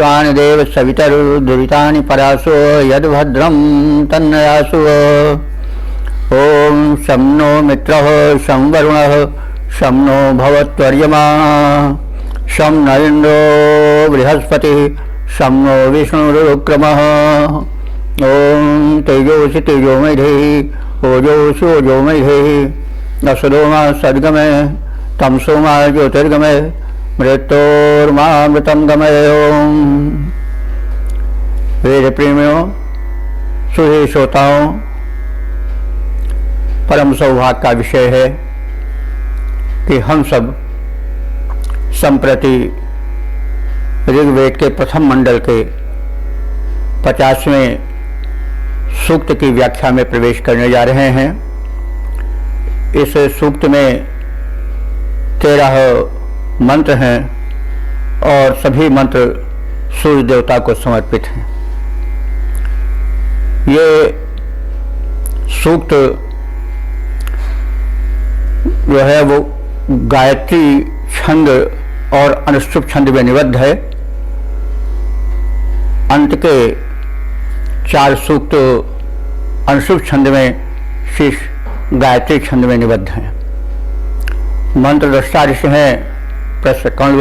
विश्वानि देव सवितरुर्दुरितानि परासो यद्भद्रं तन्नयासु। ओम शं नो मित्रः शं वरुणः शं नो भवत्वर्यमा शं न इन्द्रो बृहस्पतिः शं नो विष्णुरुक्रमः। ओम तेजोसि तेजोमयधेहि ओजोसि ओजोमयधेहि असदोमा सद्गमय तमसोमा ज्योतिर्गमय मृत्योर्मामृतं गमय। ओम वेद प्रेमियों, सुधी श्रोताओं, परम सौभाग्य का विषय है कि हम सब संप्रति ऋग्वेद के प्रथम मंडल के 50वें सूक्त की व्याख्या में प्रवेश करने जा रहे हैं। इस सूक्त में 13 मंत्र हैं और सभी मंत्र सूर्य देवता को समर्पित हैं। ये सूक्त जो है वो गायत्री छंद और अनुष्टुप छंद में निबद्ध है। अंत के 4 सूक्त अनुष्टुप छंद में, शेष गायत्री छंद में निबद्ध हैं। मंत्र दृष्टा ऋषि हैं प्रश्नकण्व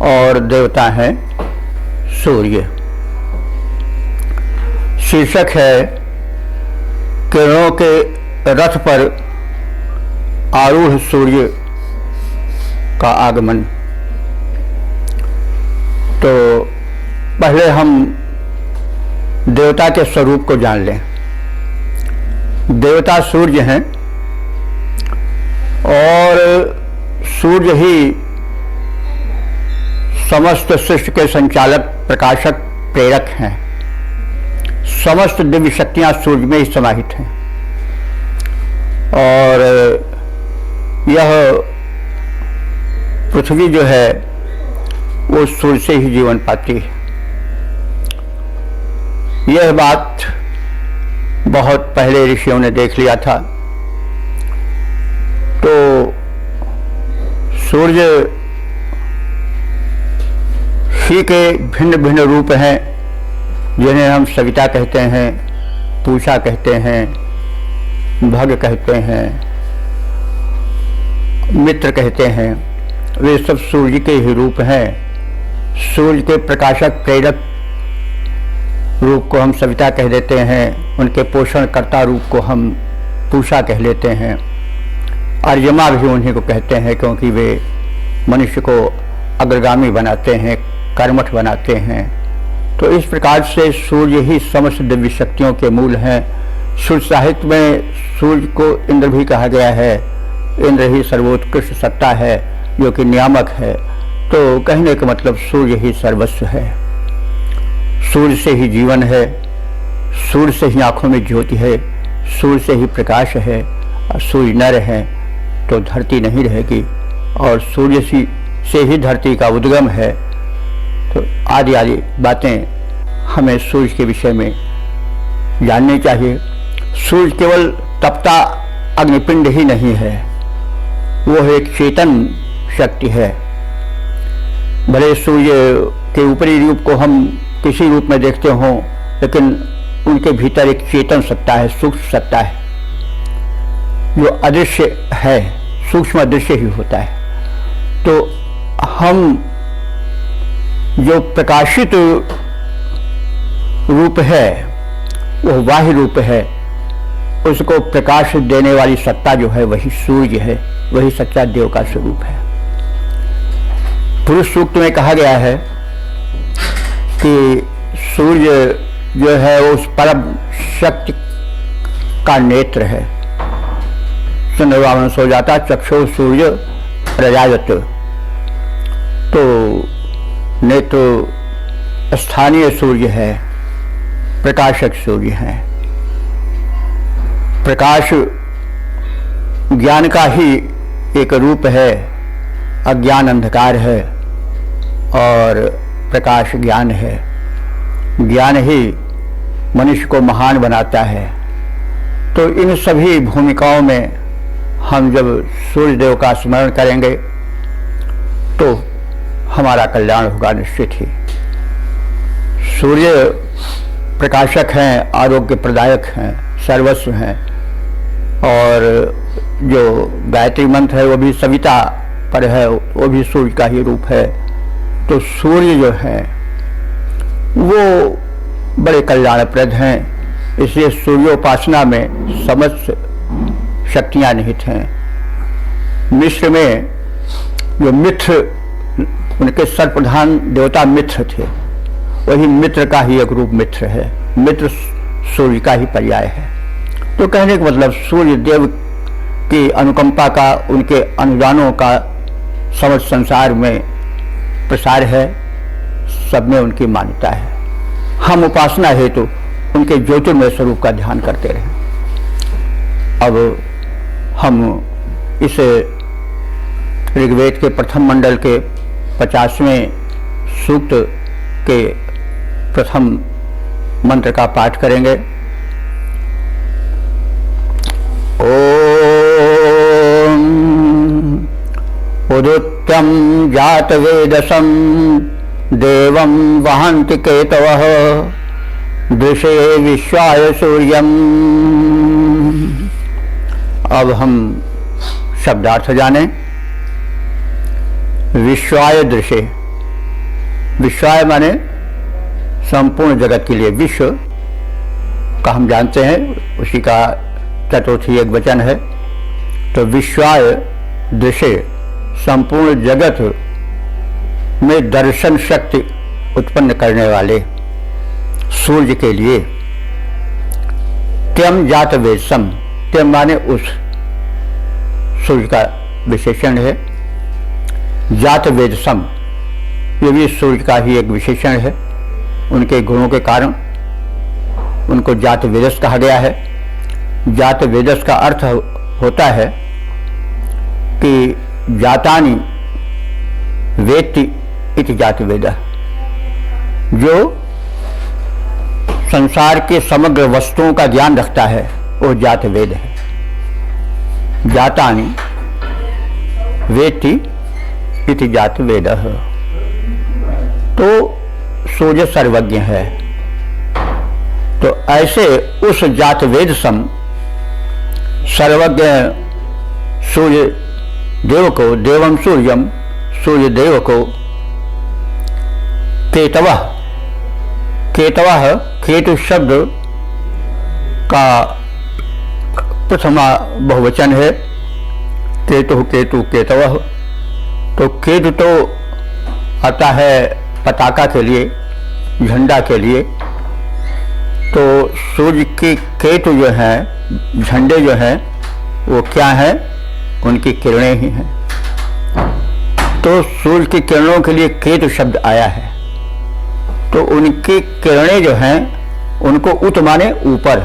और देवता हैं सूर्य। शीर्षक है किरणों के रथ पर आरूढ़ सूर्य का आगमन। तो पहले हम देवता के स्वरूप को जान लें। देवता सूर्य हैं और सूर्य ही समस्त सृष्टि के संचालक, प्रकाशक, प्रेरक हैं। समस्त दिव्य शक्तियां सूर्य में ही समाहित हैं और यह पृथ्वी जो है वो सूर्य से ही जीवन पाती है। यह बात बहुत पहले ऋषियों ने देख लिया था। तो सूर्य ही के भिन्न भिन्न रूप हैं, जिन्हें हम सविता कहते हैं, पूषा कहते हैं, भग कहते हैं, मित्र कहते हैं। वे सब सूर्य के ही रूप हैं। सूर्य के प्रकाशक, प्रेरक रूप को हम सविता कह देते हैं, उनके पोषणकर्ता रूप को हम पूषा कह लेते हैं। अर्यमा भी उन्हीं को कहते हैं, क्योंकि वे मनुष्य को अग्रगामी बनाते हैं, कर्मठ बनाते हैं। तो इस प्रकार से सूर्य ही समस्त दिव्य शक्तियों के मूल हैं। सूर्य साहित्य में सूर्य को इंद्र भी कहा गया है। इंद्र ही सर्वोत्कृष्ट सत्ता है जो कि नियामक है। तो कहने का मतलब सूर्य ही सर्वस्व है। सूर्य से ही जीवन है, सूर्य से ही आंखों में ज्योति है, सूर्य से ही प्रकाश है। और सूर्य न रहे तो धरती नहीं रहेगी और सूर्य से ही धरती का उद्गम है। तो आदि आदि बातें हमें सूर्य के विषय में जाननी चाहिए। सूर्य केवल तपता अग्निपिंड ही नहीं है, वो एक चेतन शक्ति है। भले सूर्य के ऊपरी रूप को हम किसी रूप में देखते हों, लेकिन उनके भीतर एक चेतन सत्ता है, सूक्ष्म सत्ता है, जो अदृश्य है, सूक्ष्म अदृश्य ही होता है। तो हम जो प्रकाशित रूप है वो बाह्य रूप है, उसको प्रकाश देने वाली सत्ता जो है वही सूर्य है, वही सच्चा देव का स्वरूप है। पुरुष सूक्त में कहा गया है कि सूर्य जो है वो उस परम शक्ति का नेत्र है। चंद्रवामन सो जाता चक्षु सूर्य प्रजायत। तो नेत्र स्थानीय सूर्य है, प्रकाशक सूर्य है। प्रकाश ज्ञान का ही एक रूप है। अज्ञान अंधकार है और प्रकाश ज्ञान है। ज्ञान ही मनुष्य को महान बनाता है। तो इन सभी भूमिकाओं में हम जब सूर्य देव का स्मरण करेंगे तो हमारा कल्याण होगा निश्चित ही। सूर्य प्रकाशक हैं, आरोग्य प्रदायक हैं, सर्वस्व हैं। और जो गायत्री मंत्र है वो भी सविता पर है, वो भी सूर्य का ही रूप है। तो सूर्य जो है वो बड़े कल्याणप्रद हैं, इसलिए सूर्योपासना में समस्त शक्तियां निहित हैं। मिस्र में जो मित्र, उनके सर्वप्रधान देवता मित्र थे, वही मित्र का ही एक रूप मित्र है। मित्र सूर्य का ही पर्याय है। तो कहने का मतलब सूर्य देव की अनुकंपा का, उनके अनुदानों का समस्त संसार में प्रसार है, सब में उनकी मान्यता है। हम उपासना हेतु उनके ज्योतिर्मय स्वरूप का ध्यान करते रहे। अब हम इस ऋग्वेद के प्रथम मंडल के 50वें सूक्त के प्रथम मंत्र का पाठ करेंगे। ओम उदुत्यम जातवेदसं देवं वहन्ति केतवः दृशे विश्वाय सूर्यम्। अब हम शब्दार्थ जाने। विश्वाय दृशे, विश्वाय माने संपूर्ण जगत के लिए, विश्व का हम जानते हैं, उसी का चतुर्थी एक वचन है। तो विश्वाय दृशे, संपूर्ण जगत में दर्शन शक्ति उत्पन्न करने वाले सूर्य के लिए। त्यम जात वेदसम, त्यम माने उस सूर्य का विशेषण है। जात वेदसम, ये भी सूर्य का ही एक विशेषण है। उनके गुणों के कारण उनको जात वेदस कहा गया है। जात वेदस का अर्थ होता है कि जातानि वेत्ति इति जात वेदः, जो संसार के समग्र वस्तुओं का ज्ञान रखता है वो जात वेद है। जातानि वेत्ति इति जात वेदः। तो सूर्य सर्वज्ञ है। तो ऐसे उस जात वेद सम सर्वज्ञ सूर्य देव को, देवम सूर्यम, सूर्य देव को केतवः, केतवः केतु शब्द का प्रथमा बहुवचन है। केतु केतु केतवः। तो केतु तो आता है पताका के लिए, झंडा के लिए। तो सूर्य के केतु जो हैं, झंडे जो हैं, वो क्या हैं? उनकी किरणें ही हैं। तो सूर्य की किरणों के लिए केतु शब्द आया है। तो उनकी किरणें जो हैं उनको उत माने ऊपर,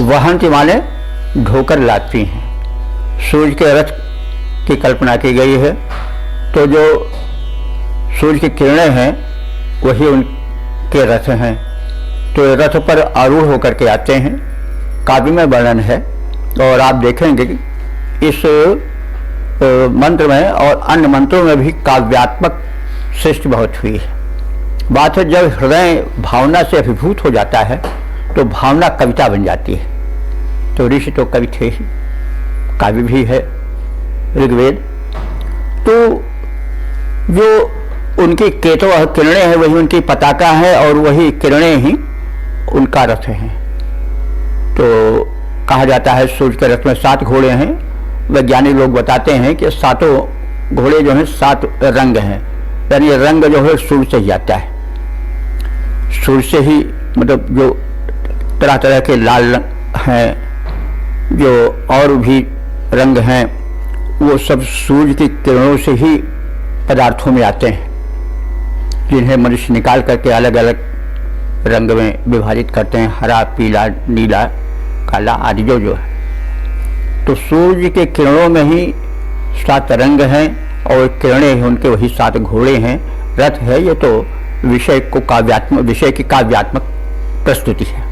वहंती माने ढोकर लाती हैं। सूर्य के रथ की कल्पना की गई है। तो जो सूर्य की किरणें हैं वही उनके रथ हैं। तो रथ पर आरूढ़ होकर के आते हैं। काव्य में वर्णन है और आप देखेंगे कि इस मंत्र में और अन्य मंत्रों में भी काव्यात्मक सृष्टि बहुत हुई है। बात है जब हृदय भावना से अभिभूत हो जाता है तो भावना कविता बन जाती है। तो ऋषि तो कवि थे ही, काव्य भी है ऋग्वेद। तो जो उनकी केतु किरणें हैं वही उनकी पताका है और वही किरणें ही उनका रथ हैं। तो कहा जाता है सूर्य के रथ में 7 घोड़े हैं। वैज्ञानिक लोग बताते हैं कि 7 घोड़े जो हैं 7 रंग हैं, यानी रंग जो है सूर्य से ही आता है। सूर्य से ही, मतलब जो तरह तरह के लाल रंग हैं, जो और भी रंग हैं, वो सब सूर्य की किरणों से ही पदार्थों में आते हैं, जिन्हें मनुष्य निकाल करके अलग अलग रंग में विभाजित करते हैं, हरा, पीला, नीला, काला आदि जो है। तो सूर्य के किरणों में ही 7 रंग हैं और किरणें हैं उनके वही 7 घोड़े हैं, रथ है। ये तो विषय को काव्यात्मक, विषय की काव्यात्मक प्रस्तुति है।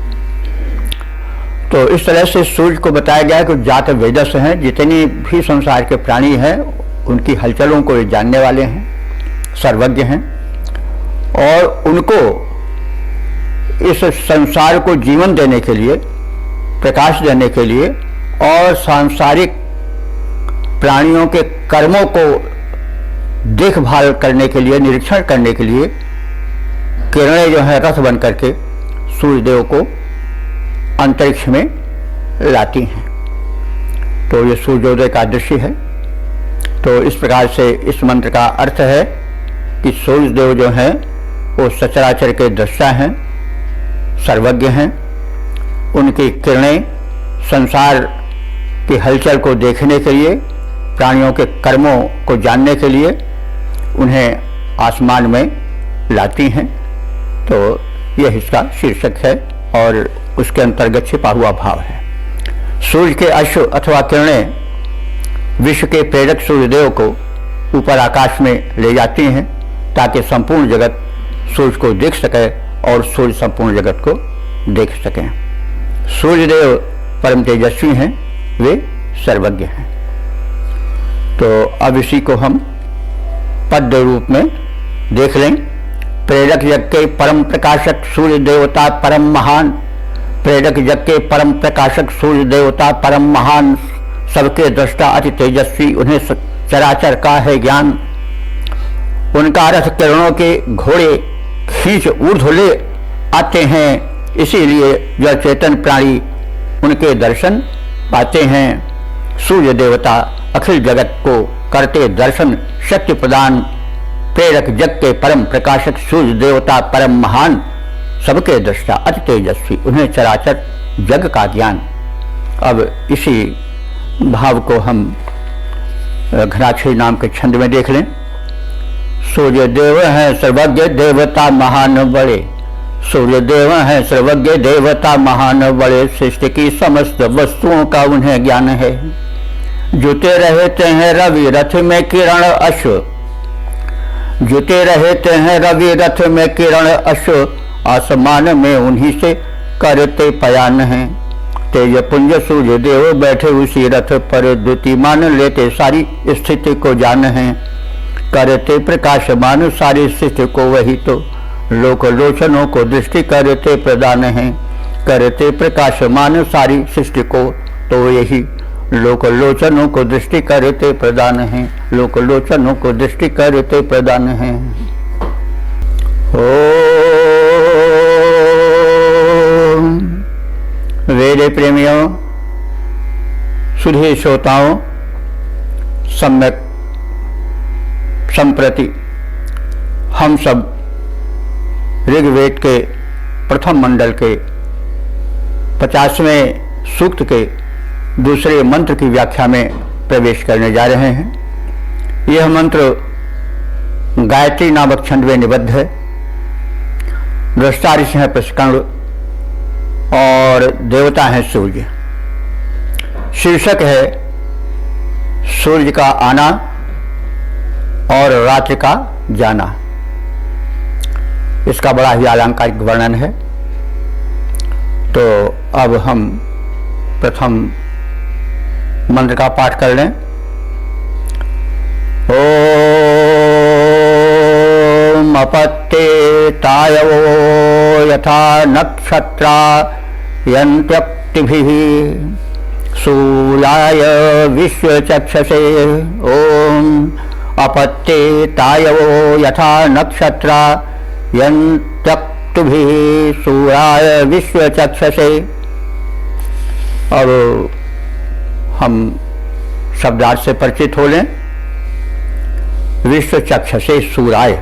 तो इस तरह से सूर्य को बताया गया कि जात वेदस हैं। जितने भी संसार के प्राणी हैं उनकी हलचलों को ये जानने वाले हैं, सर्वज्ञ हैं। और उनको इस संसार को जीवन देने के लिए, प्रकाश देने के लिए और सांसारिक प्राणियों के कर्मों को देखभाल करने के लिए, निरीक्षण करने के लिए किरणें जो है रथ बन करके सूर्यदेव को अंतरिक्ष में लाती हैं। तो ये सूर्योदय का दृश्य है। तो इस प्रकार से इस मंत्र का अर्थ है कि सूर्यदेव जो हैं वो सचराचर के दृष्टा हैं, सर्वज्ञ हैं। उनकी किरणें संसार की हलचल को देखने के लिए, प्राणियों के कर्मों को जानने के लिए उन्हें आसमान में लाती हैं। तो यह इसका शीर्षक है और उसके अंतर्गत छिपा हुआ भाव है। सूर्य के अश्व अथवा किरणें विश्व के प्रेरक सूर्यदेव को ऊपर आकाश में ले जाती हैं ताकि संपूर्ण जगत सूर्य को देख सके और सूर्य संपूर्ण जगत को देख सकें। सूर्यदेव परम तेजस्वी हैं, वे सर्वज्ञ हैं। तो अब इसी को हम पद्य रूप में देख लें। प्रेरक जग के परम प्रकाशक सूर्य देवता परम महान, प्रेरक जग के परम प्रकाशक सूर्य देवता परम महान, सबके दृष्टा अति तेजस्वी, उन्हें चराचर का है ज्ञान। उनका रथ किरणों के घोड़े खींच ऊर्ध्व ले आते हैं, इसीलिए जड़ चेतन प्राणी उनके दर्शन पाते हैं। सूर्य देवता अखिल जगत को करते दर्शन शक्ति प्रदान, प्रेरक जग के परम प्रकाशक सूर्य देवता परम महान, सबके दृष्टा अति तेजस्वी, उन्हें चराचर जग का ज्ञान। अब इसी भाव को हम घराक्षरी नाम के छंद में देख लें। सूर्य देव है सर्वज्ञ देवता महान बड़े, सूर्य देव है सर्वज्ञ देवता महान बड़े, सृष्टि की समस्त वस्तुओं का उन्हें ज्ञान है। जुटे रहते हैं रवि रथ में किरण अश्व, जुटे रहते हैं रवि रथ में किरण अश्व, आसमान में उन्हीं से करते पयान हैं। तेज पुंज सूर्य देव बैठे उसी रथ पर, द्युतिमान लेते सारी स्थिति को जान है। करते प्रकाशमान सारी सृष्टि को वही तो, लोक लोचनों को दृष्टि करते प्रदान है। करते प्रकाशमान सारी सृष्टि को तो यही, लोक लोचनों को दृष्टि करते प्रदान है। लोक लोचनों को दृष्टि करते प्रदान है। वेद प्रेमियों, सुधी श्रोताओं, सम्यक संप्रति हम सब ऋग्वेद के प्रथम मंडल के 50वें सूक्त के दूसरे मंत्र की व्याख्या में प्रवेश करने जा रहे हैं। यह मंत्र गायत्री नामक छंद में निबद्ध है। दृष्टा ऋषि हैं प्रस्कंड और देवता हैं सूर्य। शीर्षक है सूर्य का आना और रात्रि का जाना। इसका बड़ा ही अलंकारिक वर्णन है। तो अब हम प्रथम मंत्र का पाठ कर लें। ओम अपत्ये तायवो यथा नक्षत्रा यन्त्यक्तिभिः सूर्याय विश्वचक्षसे। ओम अपत्ये तायवो यथा नक्षत्रा यन्त्यक्तिभिः सूर्याय विश्वचक्षसे। अब हम शब्दार्थ से परिचित हो लें। विश्व चक्षसे सूर्याय,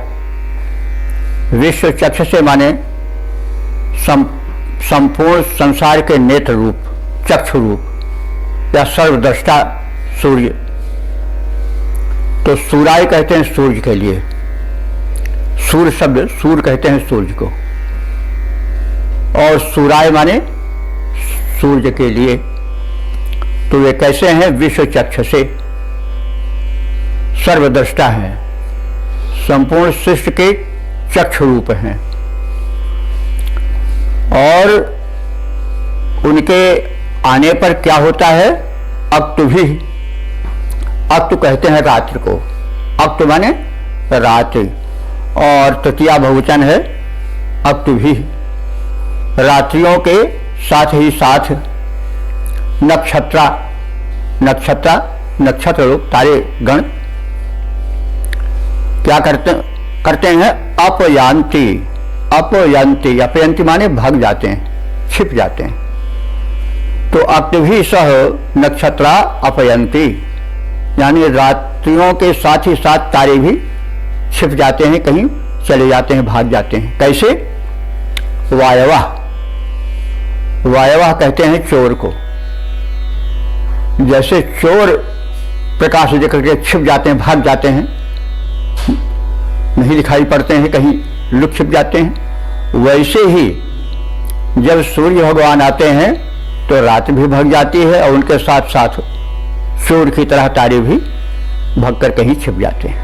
विश्व चक्षसे माने संपूर्ण संसार के नेत्र रूप, चक्षु रूप या सर्वद्रष्टा सूर्य। तो सूर्याय कहते हैं सूर्य के लिए। सूर्य शब्द, सूर्य कहते हैं सूर्य को, और सूर्याय माने सूर्य के लिए। तो वे कैसे हैं? विश्व चक्षसे, सर्वद्रष्टा हैं, संपूर्ण सृष्टि के चक्षु रूप हैं। और उनके आने पर क्या होता है? अक्तु भी, अक्तु कहते हैं रात्रि को। अक्तु माने रात्रि, और तृतीया बहुवचन है अक्तु भी। रात्रियों के साथ ही साथ नक्षत्र लोग, तारे गण क्या करते हैं? अपयांति। अपयांति माने भाग जाते हैं, छिप जाते हैं। तो अक्टभी सह नक्षत्रा अपयंती, यानी रात्रियों के साथ ही साथ तारे भी छिप जाते हैं, कहीं चले जाते हैं, भाग जाते हैं। कैसे? वायवः कहते हैं चोर को। जैसे चोर प्रकाश देकर के छिप जाते हैं, भाग जाते हैं, नहीं दिखाई पड़ते हैं, कहीं लुक छिप जाते हैं, वैसे ही जब सूर्य भगवान आते हैं तो रात भी भाग जाती है और उनके साथ साथ चोर की तरह तारे भी भागकर कहीं छिप जाते हैं।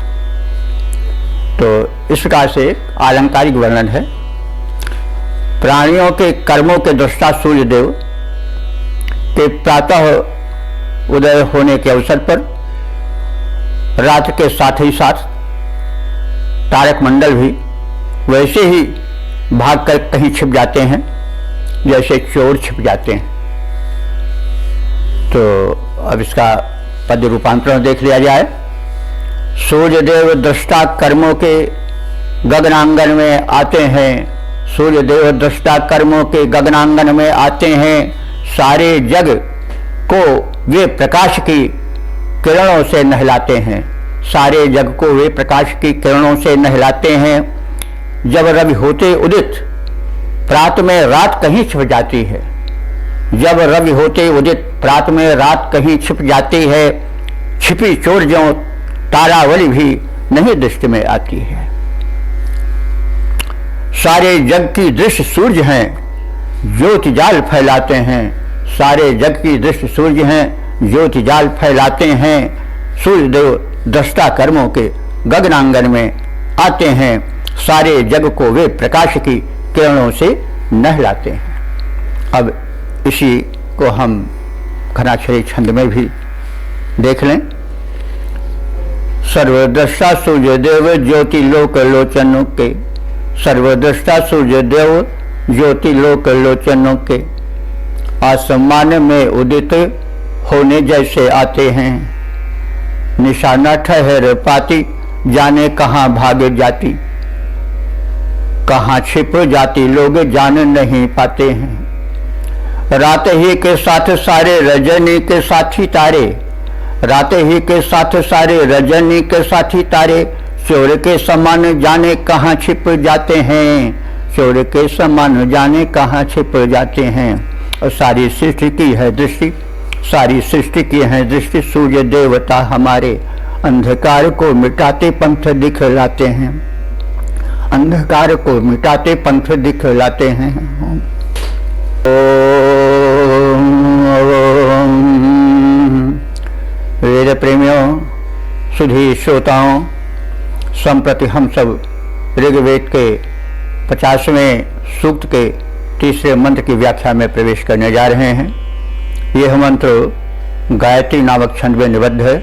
तो इस प्रकार से आलंकारिक वर्णन है। प्राणियों के कर्मों के दृष्टा सूर्य देव के प्रातः उदय होने के अवसर पर रात के साथ ही साथ तारक मंडल भी वैसे ही भागकर कहीं छिप जाते हैं जैसे चोर छिप जाते हैं। तो अब इसका पद्य रूपांतरण देख लिया जाए। सूर्य देव दृष्टा कर्मों के गगनांगन में आते हैं। सूर्य देव दृष्टा कर्मों के गगनांगन में आते हैं। सारे जग को वे प्रकाश की किरणों से नहलाते हैं। सारे जग को वे प्रकाश की किरणों से नहलाते हैं। जब रवि होते उदित प्रात में रात कहीं छिप जाती है। जब रवि होते उदित प्रात में रात कहीं छिप जाती है। छिपी चोर ज्यों तारावली भी नहीं दृष्टि में आती है। सारे जग की दृष्टि सूर्य हैं, ज्योति जाल फैलाते हैं। सारे जग की दृष्टि सूर्य हैं, ज्योति जाल फैलाते हैं। सूर्य देव दृष्टा कर्मों के गगनांगन में आते हैं। सारे जग को वे प्रकाश की किरणों से नहलाते हैं। अब इसी को हम घनाक्षरी छंद में भी देख लें। सर्वदृष्टा सूर्य देव ज्योति लोक लोचनों के। सर्वदृष्टा सूर्य देव ज्योति लोक लोचनों के। आसमान में उदित होने जैसे आते हैं। निशाना ठहर पाती जाने कहाँ भाग जाती। कहाँ छिप जाती लोग जान नहीं पाते हैं। रात ही के साथ सारे रजनी के साथी तारे। रात ही के साथ सारे रजनी के साथी तारे। चोर के समान जाने कहाँ छिप जाते हैं। चोर के समान जाने कहाँ छिप जाते हैं। और सारी सृष्टि की है दृष्टि, सारी सृष्टि की है दृष्टि। सूर्य देवता हमारे अंधकार को मिटाते पंथ दिखलाते हैं। अंधकार को मिटाते पंथ दिखलाते हैं। वेद प्रेमियों, सुधी श्रोताओं, संप्रति हम सब ऋग्वेद के 50वें सूक्त के तीसरे मंत्र की व्याख्या में प्रवेश करने जा रहे हैं। यह मंत्र गायत्री नामक छंद में निबद्ध है।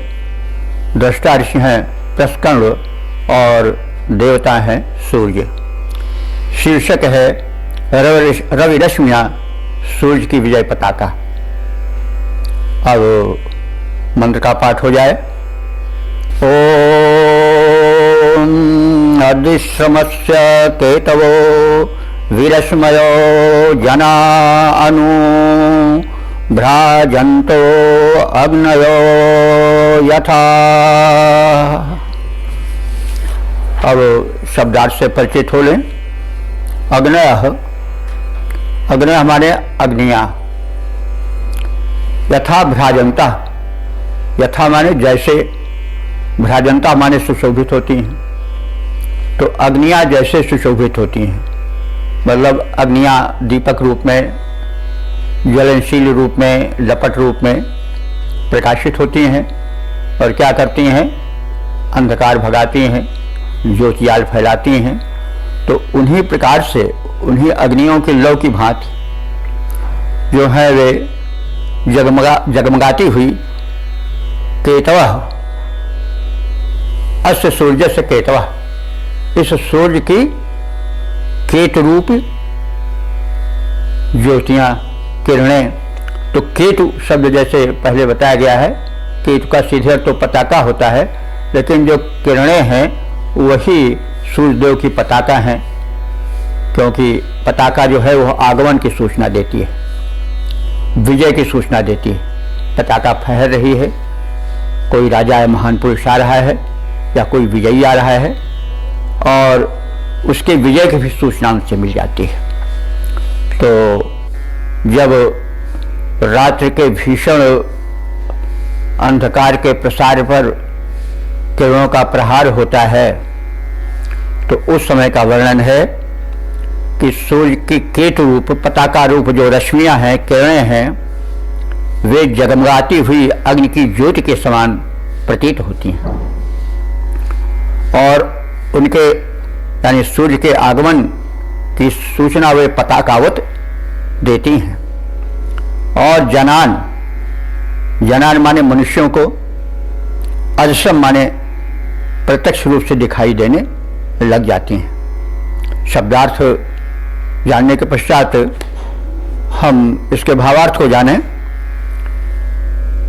दृष्टा ऋषि हैं प्रस्कंड और देवता हैं सूर्य। शीर्षक है रवि रश्मियां सूर्य की विजय पताका। अब मंत्र का पाठ हो जाए। ओम अदिश्रमस्य केतवो विरश्मयो जना अनु भ्राजन्तो अग्नयो यथा। अब शब्दार्थ से परिचित हो लें। अग्नय, अग्नय हमारे अग्नियां। यथा भ्राजंता, यथा माने जैसे, भ्राजंता माने सुशोभित होती हैं। तो अग्नियां जैसे सुशोभित होती हैं, मतलब अग्नियां दीपक रूप में, ज्वलनशील रूप में, लपट रूप में प्रकाशित होती हैं और क्या करती हैं? अंधकार भगाती हैं, ज्योतियाल फैलाती हैं। तो उन्हीं प्रकार से, उन्हीं अग्नियों की लौ की भांति जो है वे जगमगाती हुई केतवः, अस्य सूर्य से केतवः, इस सूर्य की केत रूप ज्योतियाँ, किरणें। तो केतु शब्द जैसे पहले बताया गया है, केतु का सीधे अर्थ तो पताका होता है, लेकिन जो किरणें हैं वही सूर्यदेव की पताका हैं, क्योंकि पताका जो है वह आगमन की सूचना देती है, विजय की सूचना देती है। पताका फहर रही है, कोई राजा या महान पुरुष आ रहा है या कोई विजयी आ रहा है, और उसके विजय की भी सूचना उनसे मिल जाती है। तो जब रात्रि के भीषण अंधकार के प्रसार पर किरणों का प्रहार होता है, तो उस समय का वर्णन है कि सूर्य की केतु रूप, पताका रूप जो रश्मियां हैं, किरणें हैं, वे जगमगाती हुई अग्नि की ज्योति के समान प्रतीत होती हैं, और उनके यानी सूर्य के आगमन की सूचना वे पताकावत देती हैं। और जनान, जनान माने मनुष्यों को, अजसम माने प्रत्यक्ष रूप से दिखाई देने लग जाती हैं। शब्दार्थ जानने के पश्चात हम इसके भावार्थ को जानें।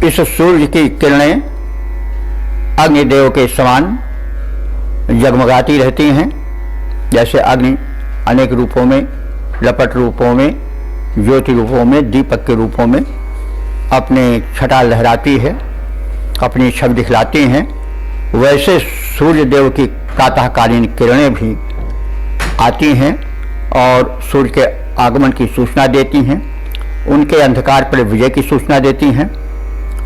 इस सूर्य की किरणें अग्निदेव के समान जगमगाती रहती हैं, जैसे अग्नि अनेक रूपों में, लपट रूपों में, ज्योति रूपों में, दीपक के रूपों में अपनी छटा लहराती है, अपनी छवि दिखलाती हैं, वैसे सूर्य देव की प्रातःकालीन किरणें भी आती हैं और सूर्य के आगमन की सूचना देती हैं, उनके अंधकार पर विजय की सूचना देती हैं,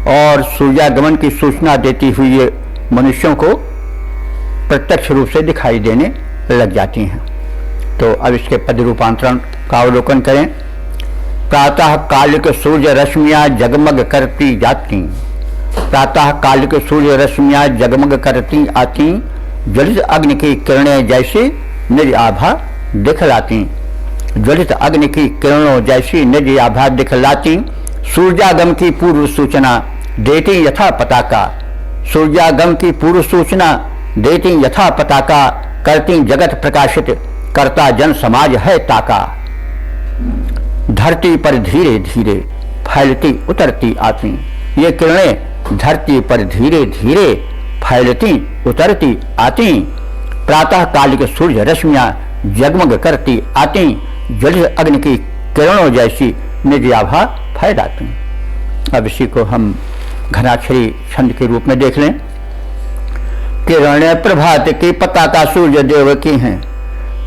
और सूर्यागमन की सूचना देती हुई ये मनुष्यों को प्रत्यक्ष रूप से दिखाई देने लग जाती हैं। तो अब इसके पद रूपांतरण का अवलोकन करें। प्रातः कालिक सूर्य रश्मियाँ जगमग करती जाती, प्रातः कालिक सूर्य रश्मियाँ जगमग करती आती, ज्वलित अग्नि की किरणें जैसी निज आभा दिखलाती, ज्वलित अग्नि की किरणों जैसी निज आभा दिखलाती, सूर्यागम की पूर्व सूचना देती यथा पताका, सूर्यागम की पूर्व सूचना देती यथा पताका, करती जगत प्रकाशित करता जन समाज है ताका, धरती पर धीरे धीरे फैलती उतरती आती। ये किरणें धरती पर धीरे धीरे फैलती उतरती आती, प्रातः कालिक सूर्य रश्मियाँ जगमग करती आती, ज्वलित अग्नि की किरणों जैसी निज आभा फैलाती। अब इसी को हम घनाक्षरी छंद के रूप में देख लें। किरणें प्रभात की पताका सूर्य देव की हैं,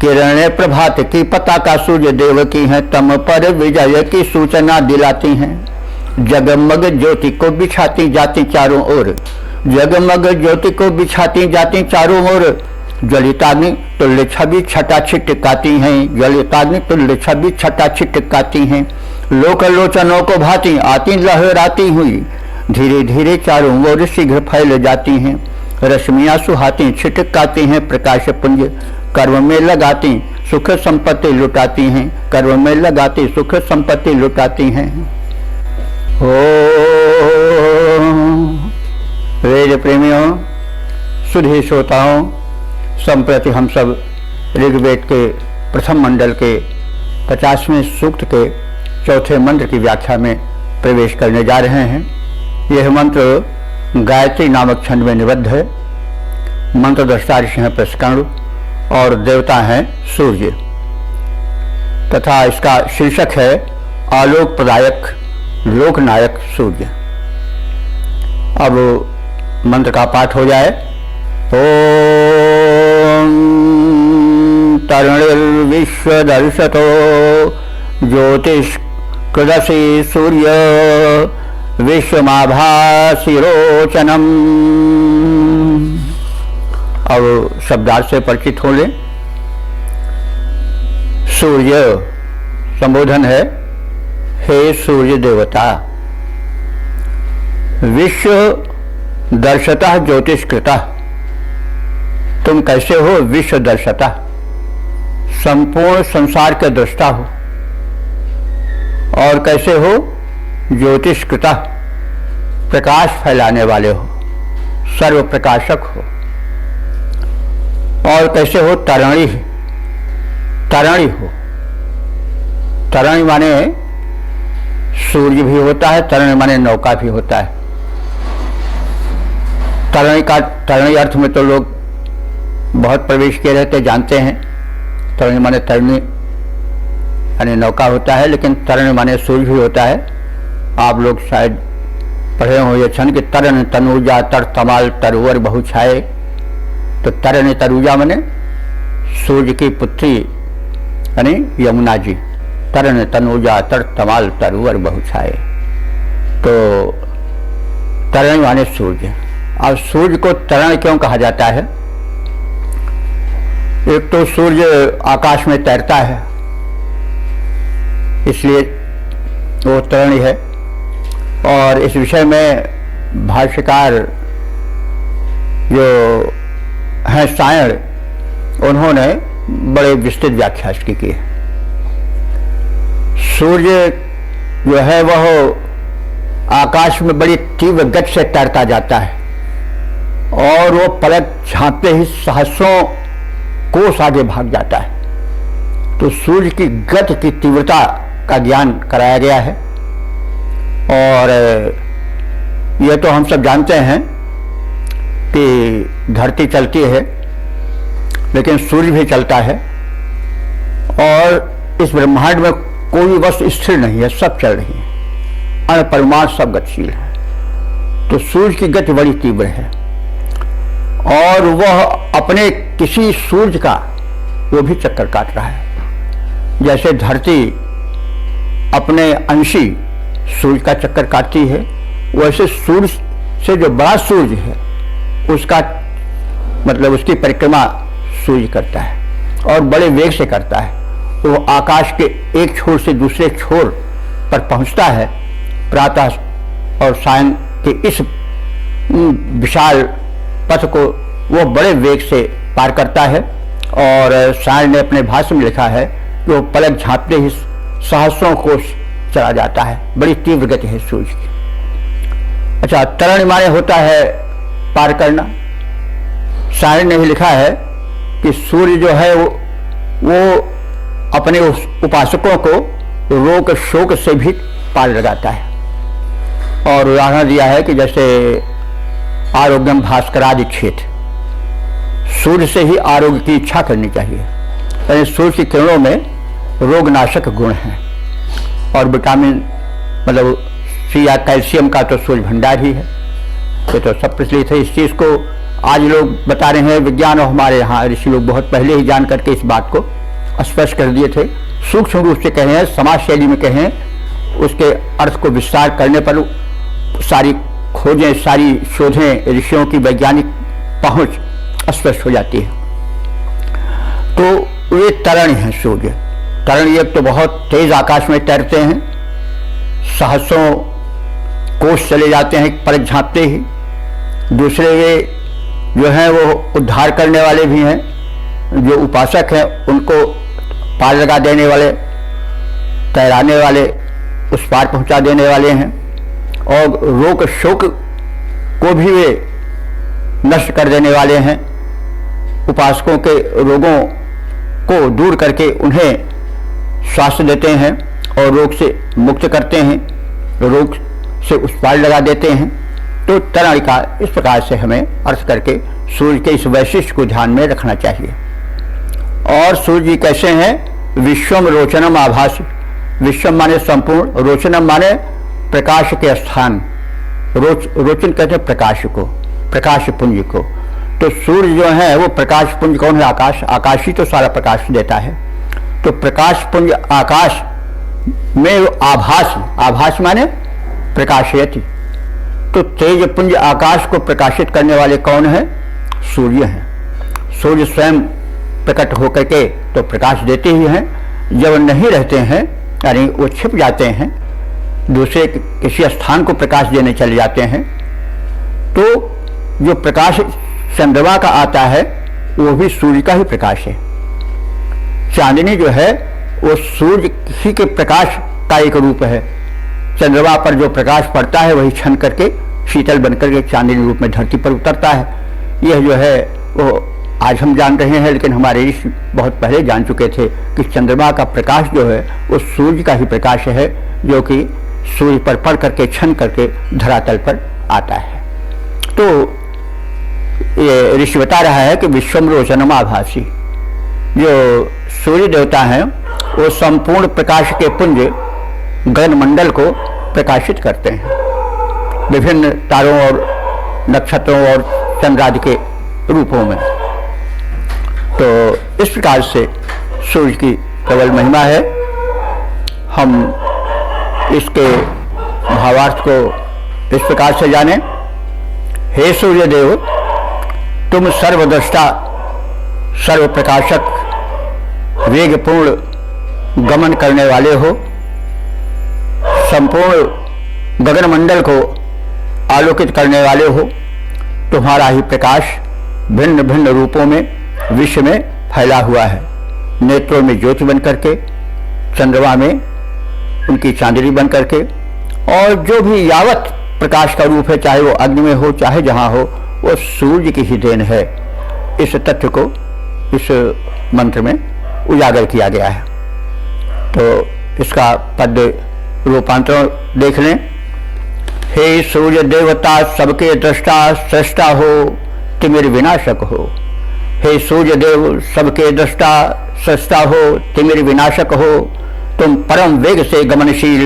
किरणें प्रभात की पताका सूर्य देव की हैं, तम पर विजय की सूचना दिलाती हैं। जगमग ज्योति को बिछाती जाती चारों ओर, जगमग ज्योति को बिछाती जाती चारों ओर, ज्वलिताग्नि तुल्य छवि छटा छिटकाती हैं, ज्वलिताग्नि तुल्य छवि छटा छिटकाती हैं। लोकलोचनों को भांति आती लहराती हुई, धीरे धीरे चारों ओर शीघ्र फैल जाती हैं। रश्मियाँ सुहाती छिटकाती हैं, प्रकाश पुंज कर्म में लगाती सुख संपत्ति लुटाती हैं, कर्म में लगाती सुख संपत्ति लुटाती हैं। ओ वेद प्रेमियों, सुधी श्रोताओं, संप्रति हम सब ऋग्वेद के प्रथम मंडल के 50वें सूक्त के चौथे मंत्र की व्याख्या में प्रवेश करने जा रहे हैं। यह मंत्र गायत्री नामक छंद में निबद्ध है। मंत्र दृष्टा ऋषि हैं प्रस्कंड और देवता हैं सूर्य, तथा इसका शीर्षक है आलोक प्रदायक लोकनायक सूर्य। अब मंत्र का पाठ हो जाए। ओम तरुणिर्विश्वदर्शतो ज्योतिष्कृदसी सूर्य विश्वमाभासि रोचनम। अब शब्दार्थ से परिचित हो लें। सूर्य संबोधन है, हे सूर्य देवता। विश्व दर्शता ज्योतिष्कृता, तुम कैसे हो विश्व दर्शता, संपूर्ण संसार के दृष्टा हो। और कैसे हो ज्योतिष्कृता, प्रकाश फैलाने वाले हो, सर्व प्रकाशक हो। और कैसे हो तरणी, तरणी हो, तरण माने सूर्य भी होता है, तरण माने नौका भी होता है। तरण अर्थ में तो लोग बहुत प्रवेश किए रहते, जानते हैं। तरण माने तरणी यानी नौका होता है, लेकिन तरण माने सूर्य भी होता है। आप लोग शायद पढ़े हो ये छन कि तरण तनुजा तर तमाल तरुवर बहु छाए। तो तरण तनुजा माने सूर्य की पुत्री यानी यमुना जी। तरण तनुजा तर तमाल तरुवर बहु छाए। तो तरण माने सूर्य। अब सूर्य को तरण क्यों कहा जाता है? एक तो सूर्य आकाश में तैरता है, इसलिए वो तरण है। और इस विषय में भाष्यकार जो हैं सायण, उन्होंने बड़े विस्तृत व्याख्या इसकी की है। सूर्य जो है वह आकाश में बड़ी तीव्र गति से तैरता जाता है और वो पलक झांकते ही सहस्रों कोस आगे भाग जाता है। तो सूर्य की गति की तीव्रता का ज्ञान कराया गया है। और यह तो हम सब जानते हैं कि धरती चलती है, लेकिन सूर्य भी चलता है। और इस ब्रह्मांड में कोई वस्तु स्थिर नहीं है, सब चल रही है, अण परमाणु सब गतिशील है। तो सूर्य की गति बड़ी तीव्र है और वह अपने किसी सूर्य का वो भी चक्कर काट रहा है। जैसे धरती अपने अंशी सूर्य का चक्कर काटती है, वैसे सूर्य से जो बड़ा सूर्य है उसका मतलब उसकी परिक्रमा सूर्य करता है और बड़े वेग से करता है। तो वो आकाश के एक छोर से दूसरे छोर पर पहुंचता है प्रातः और सायं के इस विशाल पथ को वो बड़े वेग से पार करता है। और सायं ने अपने भाष्य में लिखा है कि वो पलक झांकते ही सहस्रों कोस चला जाता है। बड़ी तीव्र गति है सूर्य की। अच्छा, तरण माने होता है पार करना। सायण ने भी लिखा है कि सूर्य जो है वो अपने उस उपासकों को रोग शोक से भी पार लगाता है। और उदाहरण दिया है कि जैसे आरोग्यम भास्करादि क्षेत्र, सूर्य से ही आरोग्य की इच्छा करनी चाहिए। यानी सूर्य की किरणों में रोगनाशक गुण हैं। और विटामिन मतलब सी या कैल्शियम का तो सूर्य भंडार ही है, ये तो सब प्रचलित है। इस चीज़ को आज लोग बता रहे हैं, विज्ञान और हमारे यहाँ ऋषि लोग बहुत पहले ही जान करके इस बात को स्पष्ट कर दिए थे। सूक्ष्म रूप से कहें, समाज शैली में कहें, उसके अर्थ को विस्तार करने पर सारी खोजें, सारी शोधें, ऋषियों की वैज्ञानिक पहुंच स्पष्ट हो जाती है। तो वे तरण हैं सूर्य। तरण एक तो बहुत तेज आकाश में तैरते हैं, सहस्रों कोस चले जाते हैं पलक झांकते ही। दूसरे वे जो हैं वो उद्धार करने वाले भी हैं, जो उपासक हैं उनको पार लगा देने वाले, तैराने वाले, उस पार पहुंचा देने वाले हैं। और रोग शोक को भी वे नष्ट कर देने वाले हैं। उपासकों के रोगों को दूर करके उन्हें स्वास्थ्य देते हैं और रोग से मुक्त करते हैं, रोग से उस पार लगा देते हैं। तो तरण का इस प्रकार से हमें अर्थ करके सूर्य के इस वैशिष्ट को ध्यान में रखना चाहिए। और सूर्य जी कैसे हैं? विश्वम रोचनम आभास। विश्वम माने संपूर्ण, रोचनम माने प्रकाश के स्थान। रोचन कहते हैं प्रकाश को, प्रकाश पुंज को। तो सूर्य जो है वो प्रकाश पुंज कौन है? आकाश। आकाश ही तो सारा प्रकाश देता है। तो प्रकाश पुंज आकाश में आभास, आभास माने प्रकाशयति। तो तेज पुंज आकाश को प्रकाशित करने वाले कौन है? सूर्य हैं। सूर्य स्वयं प्रकट होकर के तो प्रकाश देते ही हैं। जब नहीं रहते हैं यानी वो छिप जाते हैं, दूसरे किसी स्थान को प्रकाश देने चले जाते हैं, तो जो प्रकाश चंद्रमा का आता है वो भी सूर्य का ही प्रकाश है। चांदनी जो है वो सूर्य ही के प्रकाश का एक रूप है। चंद्रमा पर जो प्रकाश पड़ता है वही छन करके शीतल बनकर के चांदनी रूप में धरती पर उतरता है। यह जो है वो आज हम जान रहे हैं, लेकिन हमारे ऋषि बहुत पहले जान चुके थे कि चंद्रमा का प्रकाश जो है वो सूर्य का ही प्रकाश है, जो कि सूर्य पर पड़ करके छन करके धरातल पर आता है। तो ये ऋषि बता रहा है कि विश्वम रोचनमाभासी, जो सूर्य देवता हैं वो संपूर्ण प्रकाश के पुंज गगनमंडल को प्रकाशित करते हैं, विभिन्न तारों और नक्षत्रों और चंद्रादि के रूपों में। तो इस प्रकार से सूर्य की प्रबल महिमा है। हम इसके भावार्थ को इस प्रकार से जानें। हे सूर्य देव, तुम सर्वद्रष्टा, सर्व प्रकाशक, वेगपूर्ण गमन करने वाले हो। संपूर्ण गगनमंडल को आलोकित करने वाले हो। तुम्हारा ही प्रकाश भिन्न भिन्न रूपों में विश्व में फैला हुआ है। नेत्रों में ज्योति बन करके, चंद्रमा में उनकी चांदनी बन करके, और जो भी यावत प्रकाश का रूप है, चाहे वो अग्नि में हो चाहे जहाँ हो, वो सूर्य की ही देन है। इस तथ्य को इस मंत्र में उजागर किया गया है। तो इसका पद रूपांतरण देख लें। हे सूर्य देवता, सबके दृष्टा, सृष्टा हो, तिमिर विनाशक हो। हे सूर्य देव, सबके दृष्टा, सृष्टा हो, तिमिर विनाशक हो। तुम परम वेग से गमनशील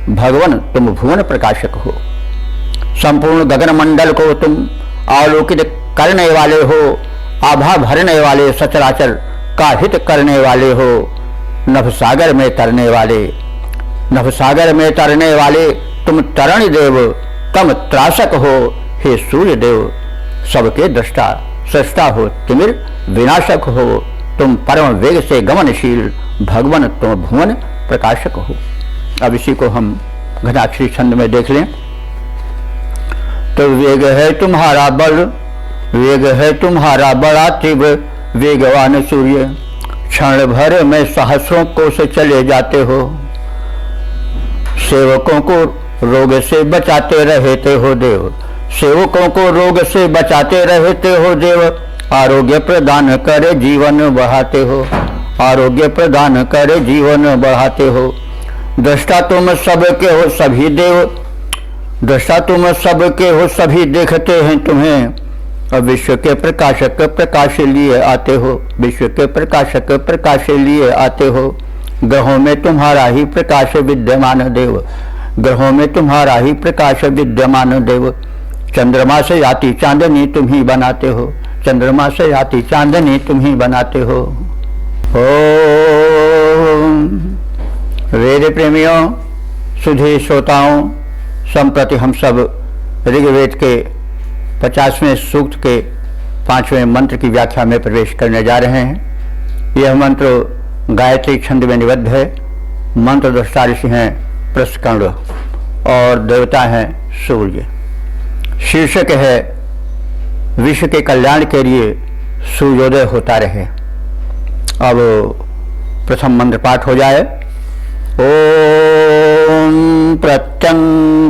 भगवन, तुम भुवन प्रकाशक हो। संपूर्ण गगन मंडल को तुम आलोकित करने वाले हो। आभा भरने वाले, सचराचर का हित करने वाले हो। नभसागर में तरने वाले, नभसागर में तरने वाले तुम तरण देव, तम त्रासक हो। हे सूर्य देव, सबके दृष्टा, सृष्टा हो, तिमिर विनाशक हो। तुम परम वेग से गमनशील भगवन, तुम भुवन प्रकाशक हो। अब इसी को हम घनाक्षरी छंद में देख लें। तो वेग है तुम्हारा बल, वेग है तुम्हारा बड़ा तीव्र, वेगवान सूर्य, क्षण भर में सहस्रों कोस चले जाते हो। सेवकों को रोग से बचाते रहते हो देव, सेवकों को रोग से बचाते रहते हो देव। आरोग्य प्रदान करे जीवन बढ़ाते हो, आरोग्य प्रदान करे जीवन बढ़ाते हो। दृष्टा तुम सबके हो सभी देव, दृष्टा तुम सबके हो सभी देखते हैं तुम्हें। और विश्व के प्रकाशक प्रकाश लिए आते हो, विश्व के प्रकाशक प्रकाश लिए आते हो। ग्रहों में तुम्हारा ही प्रकाश विद्यमान देव, ग्रहों में तुम्हारा ही प्रकाश विद्यमान देव। चंद्रमा से आती चांदनी तुम ही बनाते हो, चंद्रमा से आती चांदनी तुम ही बनाते हो। ओम। वेद प्रेमियों, सुधी श्रोताओं, संप्रति हम सब ऋग्वेद के 50वें सूक्त के 5वें मंत्र की व्याख्या में प्रवेश करने जा रहे हैं। यह मंत्र गायत्री छंद में निबद्ध है। मंत्र दृष्टा ऋषि हैं प्रस्कंड और देवता हैं सूर्य। शीर्षक है विश्व के कल्याण के लिए सूर्योदय होता रहे। अब प्रथम मंत्र पाठ हो जाए। ओम प्रत्यं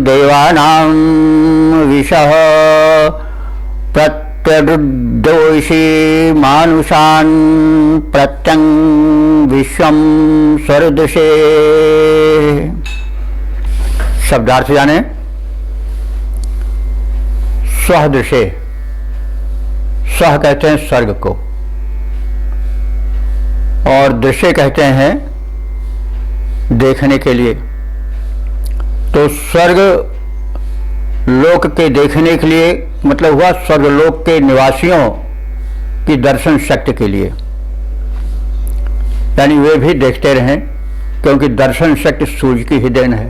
देवानां विशः प्रत्यदुद्दोषी मानुषान् प्रत्यं विश्वं स्वरदृशे। शब्दार्थ जाने। स्वदृशे, स्व कहते हैं स्वर्ग को, और दृश्य कहते हैं देखने के लिए। तो स्वर्ग लोक के देखने के लिए मतलब हुआ स्वर्ग लोक के निवासियों की दर्शन शक्ति के लिए, यानी वे भी देखते रहें, क्योंकि दर्शन शक्ति सूर्य की ही देन है।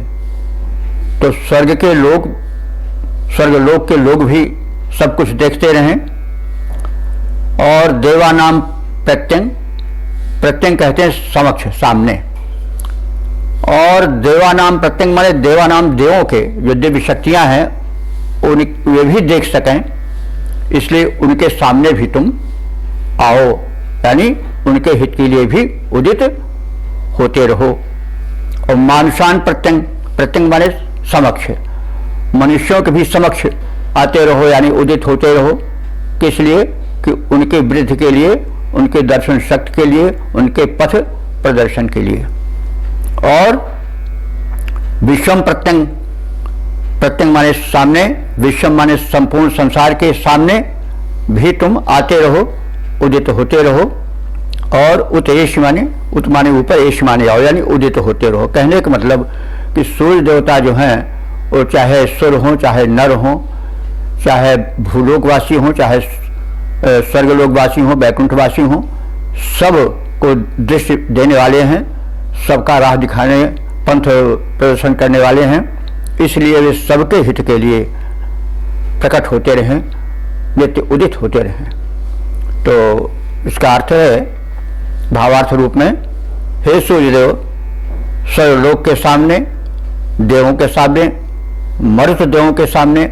तो स्वर्ग के लोग, स्वर्गलोक के लोग भी सब कुछ देखते रहें। और देवानाम प्रत्यंग, प्रत्यंग कहते हैं समक्ष, सामने। और देवानाम प्रत्यंग माने देवानाम देवों के जो दिव्य शक्तियां हैं वे भी देख सकें, इसलिए उनके सामने भी तुम आओ, यानी उनके हित के लिए भी उदित होते रहो। और मानुषान प्रत्यंग, प्रत्यंग माने समक्ष, मनुष्यों के भी समक्ष आते रहो, यानी उदित होते रहो। किस लिए? कि उनके वृद्धि के लिए, उनके दर्शन शक्ति के लिए, उनके पथ प्रदर्शन के लिए। और विश्वम प्रत्यंग, प्रत्यंग माने सामने, विश्वम माने संपूर्ण संसार के सामने भी तुम आते रहो, उदित होते रहो। और उतएश माने, उत माने ऊपर, एश माने आओ, यानी उदित होते रहो। कहने का मतलब कि सूर्य देवता जो हैं वो चाहे सुर हों, चाहे नर हों, चाहे भूलोकवासी हों, चाहे स्वर्गलोकवासी हों, बैकुंठवासी हों, सब को दृष्टि देने वाले हैं, सबका राह दिखाने, पंथ प्रदर्शन करने वाले हैं। इसलिए वे सबके हित के लिए प्रकट होते रहें, नित्य उदित होते रहें। तो इसका अर्थ है भावार्थ रूप में, हे सूर्यदेव, सर्वलोक के सामने, देवों के सामने, मरुत देवों के सामने,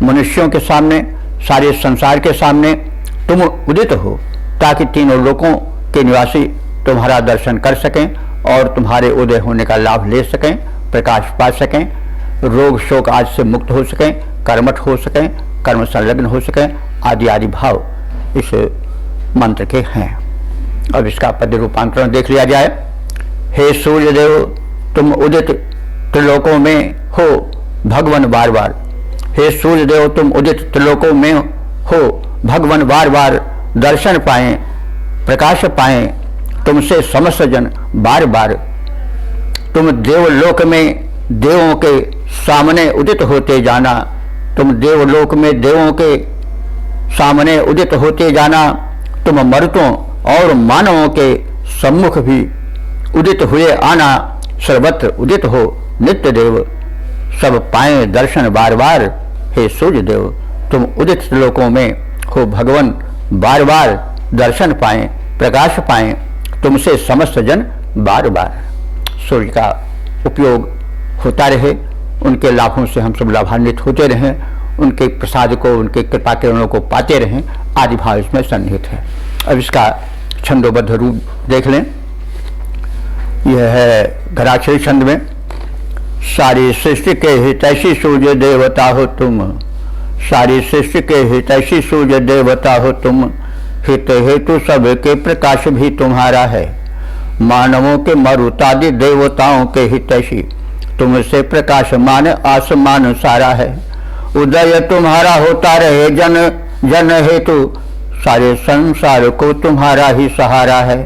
मनुष्यों के सामने, सारे संसार के सामने तुम उदित हो, ताकि तीनों लोकों के निवासी तुम्हारा दर्शन कर सकें और तुम्हारे उदय होने का लाभ ले सकें, प्रकाश पा सकें, रोग शोक आज से मुक्त हो सकें, कर्मठ हो सकें, कर्म संलग्न हो सकें, आदि आदि भाव इस मंत्र के हैं। अब इसका पद रूपांतरण देख लिया जाए। हे सूर्यदेव, तुम उदित त्रिलोकों में हो भगवान बार बार। हे सूर्यदेव, तुम उदित त्रिलोकों में हो भगवान बार बार दर्शन पाएं, प्रकाश पाएं, तुमसे समस्त जन बार बार। तुम देवलोक में देवों के सामने उदित होते जाना, तुम देवलोक में देवों के सामने उदित होते जाना, तुम मर्तों और मानवों के सम्मुख भी उदित हुए आना, सर्वत्र उदित हो नित्य देव, सब पाए दर्शन बार बार। हे सूर्य देव, तुम उदित लोकों में हो भगवान बार बार दर्शन पाएं, प्रकाश पाएं, तुमसे समस्त जन बार बार। सूर्य का उपयोग होता रहे, उनके लाभों से हम सब लाभान्वित होते रहें, उनके प्रसाद को, उनके कृपा किरणों को पाते रहें, आदि भाव इसमें सन्निहित है। अब इसका छंदोबद्ध रूप देख लें। यह है घराक्षरी छंद में, सारी सृष्टि के हितैषी सूर्य देवता हो तुम, सारी सृष्टि के हितैषी सूर्य देवता हो तुम, हित हेतु सबके प्रकाश भी तुम्हारा है, मानवों के मरुतादि देवताओं के हितैषी, तुमसे प्रकाशमान आसमान सारा है। उदय तुम्हारा होता रहे जन जन हेतु, सारे संसार को तुम्हारा ही सहारा है।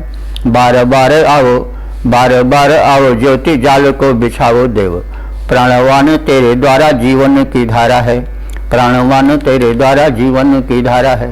बार बार आओ, बार बार आओ, ज्योति जाल को बिछाओ देव, प्राणवान तेरे द्वारा जीवन की धारा है, प्राणवान तेरे द्वारा जीवन की धारा है।